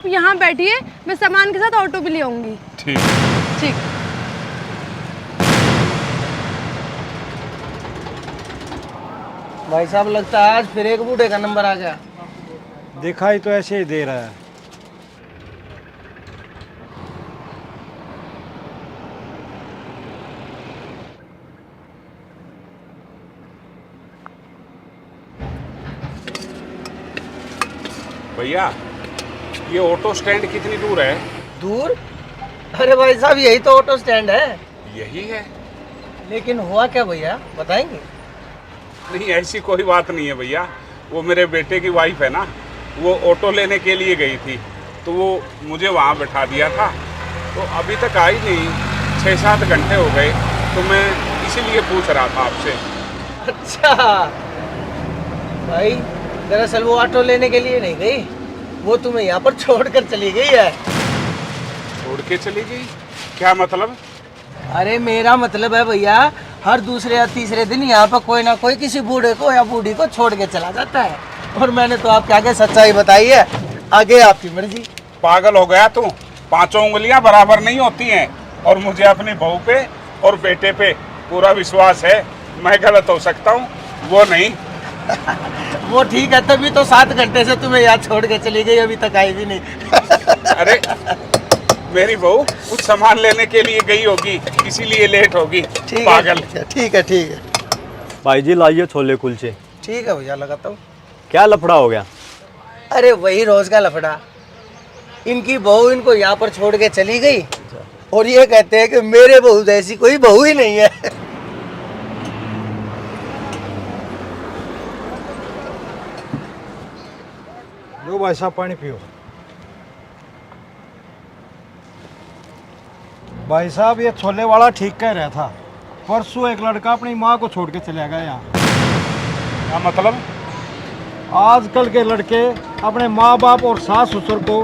यहाँ बैठिए, मैं सामान के साथ ऑटो भी ले आऊंगी। ठीक ठीक। भाई साहब लगता है आज फिर एक बूढ़े का नंबर आ गया। दिखाई तो ऐसे ही दे रहा है। भैया, ये ऑटो स्टैंड कितनी दूर है? दूर? अरे भाई साहब यही तो ऑटो स्टैंड है। यही है? लेकिन हुआ क्या भैया, बताएंगे? नहीं, ऐसी कोई बात नहीं है भैया। वो मेरे बेटे की वाइफ है ना, वो ऑटो लेने के लिए गई थी, तो वो मुझे वहाँ बैठा दिया था। तो अभी तक आई नहीं, 6-7 घंटे हो गए, तो मैं इसीलिए पूछ रहा था आपसे। अच्छा भाई, दरअसल वो ऑटो लेने के लिए नहीं गई, वो तुम्हें यहाँ पर छोड़कर चली गई है। छोड़ के चली गई? क्या मतलब? अरे मेरा मतलब है भैया, हर दूसरे या तीसरे दिन यहाँ पर कोई ना कोई किसी बूढ़े को या बूढ़ी को छोड़ के चला जाता है। और मैंने तो आपके आगे सच्चाई बताई है, आगे आपकी मर्जी। पागल हो गया तू? 5 उंगलियां बराबर नहीं होती हैं, और मुझे अपनी बहू पे और बेटे पे पूरा विश्वास है। मैं गलत हो सकता हूँ, वो नहीं। वो ठीक है, तभी तो 7 घंटे से तुम्हें यहाँ छोड़ के चली गई, अभी तक आई भी नहीं। अरे मेरी बहू कुछ सामान लेने के लिए गई होगी, इसीलिए लेट होगी। पागल। ठीक है ठीक है भाई जी लाइए छोले कुलचे। ठीक है भैया, लगाता हूँ। क्या लफड़ा हो गया? अरे वही रोज का लफड़ा। इनकी बहू इनको यहाँ पर छोड़ के चली गई, और ये कहते हैं कि मेरे बहू जैसी कोई बहू ही नहीं है। लो भाई साहब पानी पियो। भाई साहब ये छोले वाला ठीक कह रहा था। परसों एक लड़का अपनी माँ को छोड़ के चला गया यहाँ। क्या मतलब? आजकल के लड़के अपने माँ बाप और सास ससुर को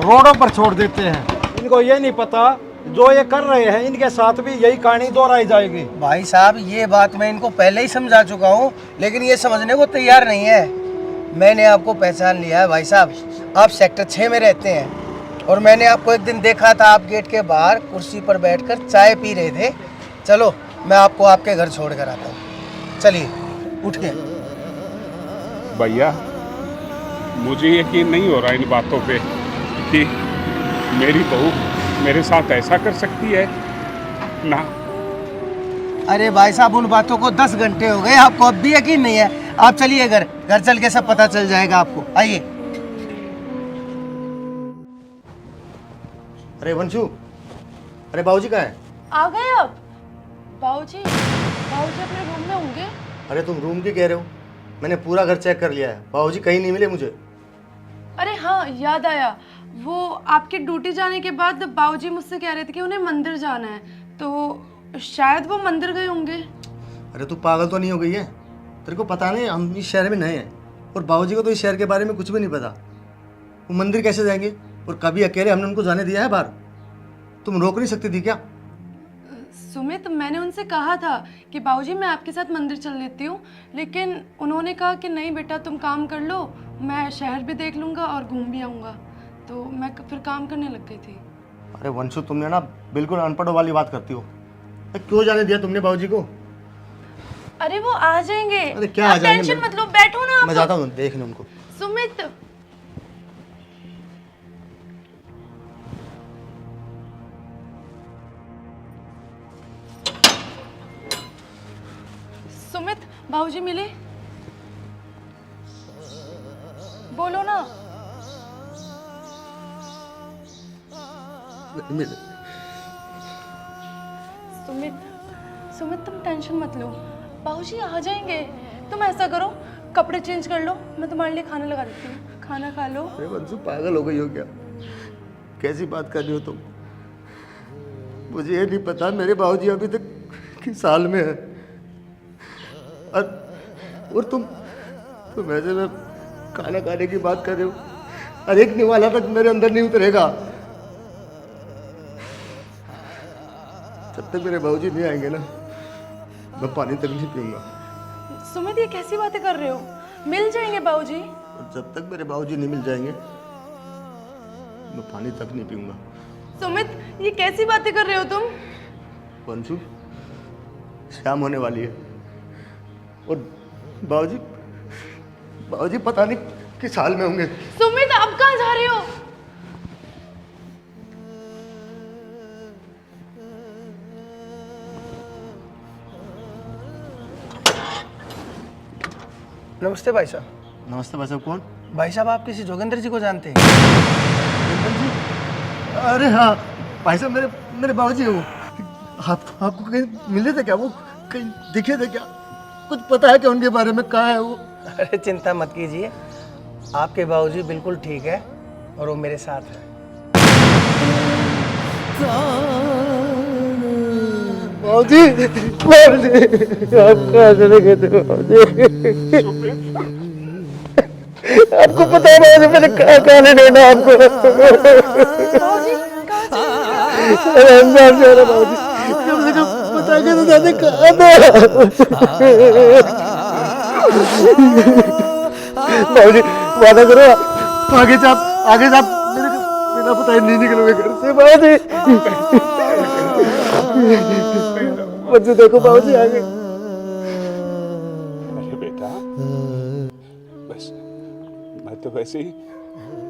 रोडों पर छोड़ देते हैं। इनको ये नहीं पता जो ये कर रहे हैं इनके साथ भी यही कहानी दोहराई जाएगी। भाई साहब ये बात मैं इनको पहले ही समझा चुका हूँ, लेकिन ये समझने को तैयार नहीं है। मैंने आपको पहचान लिया है भाई साहब, आप सेक्टर 6 में रहते हैं, और मैंने आपको एक दिन देखा था, आप गेट के बाहर कुर्सी पर बैठकर चाय पी रहे थे। चलो मैं आपको आपके घर छोड़ कर आता हूँ, चलिए उठ के। भैया, मुझे यकीन नहीं हो रहा इन बातों पे कि मेरी बहू मेरे साथ ऐसा कर सकती है ना। अरे भाई साहब उन बातों को 10 घंटे हो गए, आपको अब भी यकीन नहीं है। आप चलिए घर चल के सब पता चल जाएगा आपको, आइए। अरे वंशु, अरे बाबूजी कहाँ है? आ गए अब? बाबूजी अपने रूम में होंगे। अरे तुम रूम की कह रहे हो? मैंने पूरा घर चेक कर लिया है, बाबूजी कहीं नहीं मिले मुझे। अरे हाँ, याद आया, वो आपकी ड्यूटी जाने के बाद बाबूजी मुझसे कह रहे थे कि उन्हें मंदिर जाना है, तो शायद वो मंदिर गए होंगे। अरे तू पागल तो नहीं हो गई है? तेरे को पता नहीं हम इस शहर में नए हैं, और बाबूजी को तो इस शहर के बारे में कुछ भी नहीं पता। वो मंदिर कैसे जाएंगे? और कभी अकेले हमने उनको जाने दिया है बाहर? तुम रोक नहीं सकती थी क्या? सुमित, मैंने उनसे कहा था कि बाबूजी मैं आपके साथ मंदिर चल लेती हूँ, लेकिन उन्होंने कहा कि नहीं बेटा तुम काम कर लो, मैं शहर भी देख लूँगा और घूम भी आऊँगा। तो मैं फिर काम करने लग गई थी। अरे वंशु, तुमने ना बिल्कुल अनपढ़ों वाली बात करती हो। क्यों जाने दिया तुमने बाबूजी को? अरे वो आ जाएंगे। अरे क्या आ जाएंगे? टेंशन मत लो, बैठो ना। मैं जाता हूँ देखने उनको। सुमित, सुमित, बाबूजी मिले? बोलो ना। सुमित तुम टेंशन मत लो, बाबूजी आ जाएंगे। तुम ऐसा करो, कपड़े चेंज कर लो, मैं तुम्हारे लिए खाना लगा देती हूँ, खाना खा लो। अरे वंशु, पागल हो गई हो क्या? कैसी बात कर रही हो तुम? मुझे ये नहीं पता मेरे बाबूजी अभी तक किस हाल में है। और तुम ऐसे में खाना खाने की बात कर रहे हो? अरे एक निवाला तक मेरे अंदर नहीं उतरेगा जब तक मेरे बाबूजी नहीं आएंगे ना। मैं पानी तक नहीं पीऊंगा। सुमित ये कैसी बातें कर रहे हो? मिल जाएंगे बाबूजी। और जब तक मेरे बाबूजी नहीं मिल जाएंगे मैं पानी तक नहीं पीऊंगा। सुमित, ये कैसी बातें कर रहे हो तुम? पंशु, शाम होने वाली है और बाबूजी बाबूजी पता नहीं किस हाल में होंगे। सुमित, आप कहाँ जा रहे हो? नमस्ते भाई साहब। नमस्ते भाई साहब। कौन? भाई साहब, आप किसी जोगेंद्र जी को जानते हैं? अरे हाँ भाई साहब, मेरे मेरे बाबूजी हो। आपको कहीं मिले थे क्या? वो कहीं दिखे थे क्या? कुछ पता है क्या उनके बारे में? कहाँ है वो? अरे चिंता मत कीजिए, आपके बाबूजी बिल्कुल ठीक है और वो मेरे साथ है। बाबूजी, आप कहाँ चले गए थे बाबूजी? आपको पता है बाबूजी मैंने कहाँ नहीं ढूंढा आपको? बाबूजी पता के तो दादी कहाँ था? बाबूजी वादा करो, आगे से आप मेरे बिना पता नहीं निकलोगे घर से। बाबूजी मुझे देखो बाबूजी आगे। अरे बेटा, बस मैं तो वैसे ही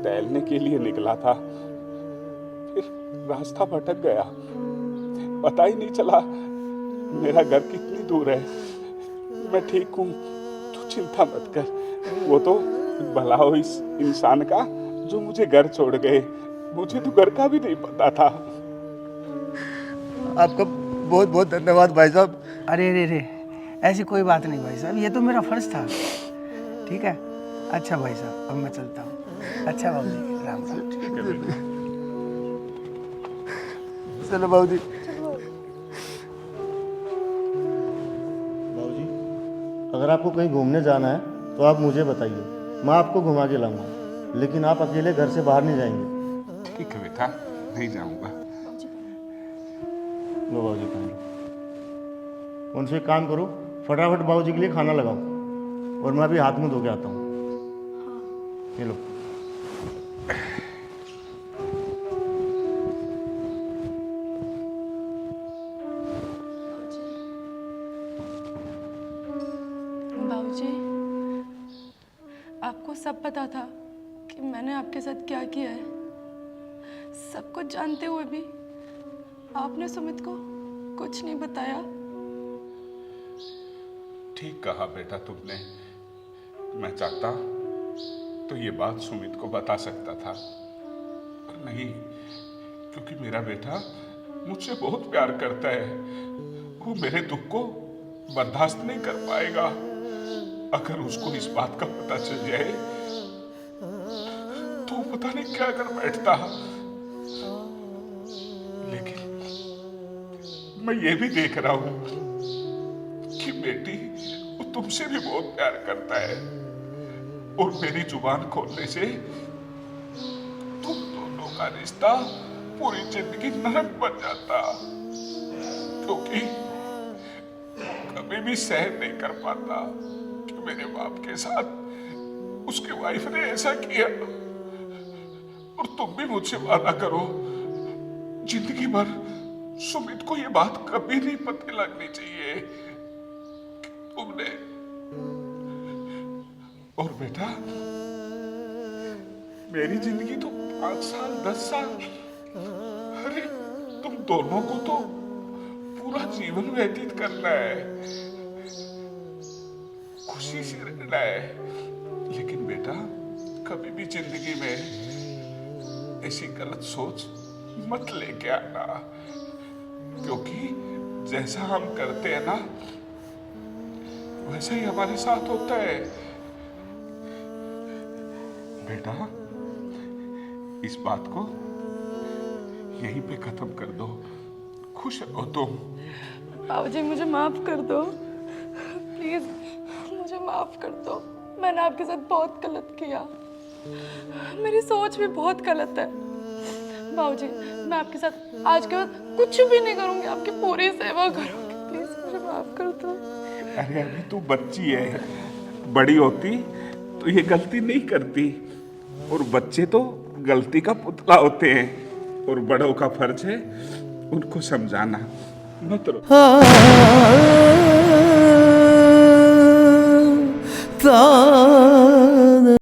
टहलने के लिए निकला था, फिर रास्ता भटक गया, पता ही नहीं चला मेरा घर कितनी दूर है। मैं ठीक हूँ, तू चिंता मत कर। वो तो भला हो इस इंसान का जो मुझे घर छोड़ गए, मुझे तो घर का भी नहीं पता था। आपका बहुत बहुत धन्यवाद भाई साहब। अरे रे रे, ऐसी कोई बात नहीं भाई साहब, ये तो मेरा फर्ज था। ठीक है, अच्छा भाई साहब, अब मैं चलता हूँ। अच्छा बाबूजी, राम राम। चलो बाबूजी। बाबूजी, अगर आपको कहीं घूमने जाना है तो आप मुझे बताइए, मैं आपको घुमा के लाऊंगा, लेकिन आप अकेले घर से बाहर नहीं जाएंगे। ठीक है बेटा, नहीं जाऊंगा। लो बाबूजी खाना। उनसे एक काम करो, फटाफट बाबूजी के लिए खाना लगाओ और मैं अभी हाथ मुंह धो के आता हूँ। ये लो। बाबूजी, आपको सब पता था कि मैंने आपके साथ क्या किया है? सब कुछ जानते हुए भी आपने सुमित को कुछ नहीं बताया। ठीक कहा बेटा तुमने। मैं चाहता तो ये बात सुमित को बता सकता था, पर नहीं, क्योंकि मेरा बेटा मुझसे बहुत प्यार करता है। वो मेरे दुख को बर्दाश्त नहीं कर पाएगा। अगर उसको इस बात का पता चल जाए तो पता नहीं क्या कर बैठता। लेकिन मैं ये भी देख रहा हूं कि बेटी वो तुमसे भी बहुत प्यार करता है, और मेरी जुबान खोलने से तुम दोनों का रिश्ता पूरी जिंदगी नरक बन जाता, क्योंकि कभी भी सहन नहीं कर पाता कि मेरे बाप के साथ उसके वाइफ ने ऐसा किया। और तुम भी मुझसे वादा करो, जिंदगी भर सुमित को ये बात कभी नहीं पता लगनी चाहिए कि तुमने। और बेटा, मेरी जिंदगी तो 5 साल 10 साल, अरे तुम दोनों को तो पूरा जीवन व्यतीत करना है, खुशी से रहना है। लेकिन बेटा, कभी भी जिंदगी में ऐसी गलत सोच मत लेके आना, क्योंकि जैसा हम करते हैं ना, वैसा ही हमारे साथ होता है। बेटा, इस बात को यहीं पे खत्म कर दो, खुश रहो तुम। बाबूजी, मुझे माफ कर दो, प्लीज मुझे माफ कर दो। मैंने आपके साथ बहुत गलत किया, मेरी सोच भी बहुत गलत है। बाबूजी, मैं आपके साथ आज के बाद कुछ भी नहीं करूंगी, आपकी पूरी सेवा करूंगी, प्लीज मुझे माफ कर दो। अरे अभी तू बच्ची है, बड़ी होती तो ये गलती नहीं करती। और बच्चे तो गलती का पुतला होते हैं और बड़ों का फर्ज है उनको समझाना। मत रो।